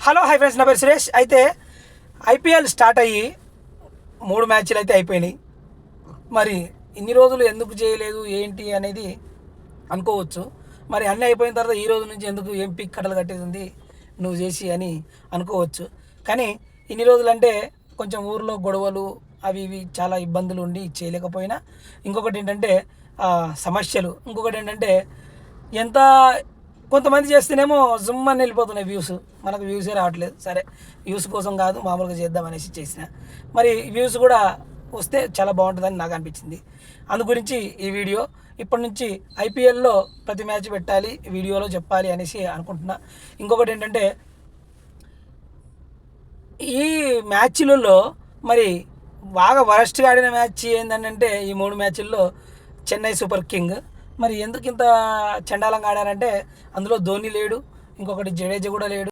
Hello hi friends, నా పేరు సురేష్. అయితే ఐపీఎల్ స్టార్ట్ అయ్యి 3 మ్యాచ్లు అయితే అయిపోయినాయి. మరి ఇన్ని రోజులు ఎందుకు చేయలేదు ఏంటి అనేది అనుకోవచ్చు. మరి అన్నీ అయిపోయిన తర్వాత ఈ రోజు నుంచి ఎందుకు ఏం పిక్ కట్టలు కట్టేది ఉంది నువ్వు చేసి అని అనుకోవచ్చు. కానీ ఇన్ని రోజులు అంటే కొంచెం ఊర్లో గొడవలు అవి ఇవి చాలా ఇబ్బందులు ఉండి చేయలేకపోయినా, ఇంకొకటి ఏంటంటే సమస్యలు, ఇంకొకటి ఏంటంటే ఎంత కొంతమంది చేస్తేనేమో జుమ్ అని వెళ్ళిపోతున్నాయి వ్యూస్, మనకు వ్యూసే రావట్లేదు. సరే, వ్యూస్ కోసం కాదు, మామూలుగా చేద్దాం అనేసి చేసిన. మరి వ్యూస్ కూడా వస్తే చాలా బాగుంటుందని నాకు అనిపించింది. అందు గురించి ఈ వీడియో. ఇప్పటి నుంచి ఐపీఎల్లో ప్రతి మ్యాచ్ పెట్టాలి, వీడియోలో చెప్పాలి అనేసి అనుకుంటున్నా. ఇంకొకటి ఏంటంటే ఈ మ్యాచ్లలో మరి బాగా వరస్ట్గా ఆడిన మ్యాచ్ ఏంటంటే ఈ 3 మ్యాచ్ల్లో చెన్నై సూపర్ కింగ్. మరి ఎందుకు ఇంత చండాలంగా ఆడారంటే అందులో ధోని లేడు, ఇంకొకటి జడేజా కూడా లేడు.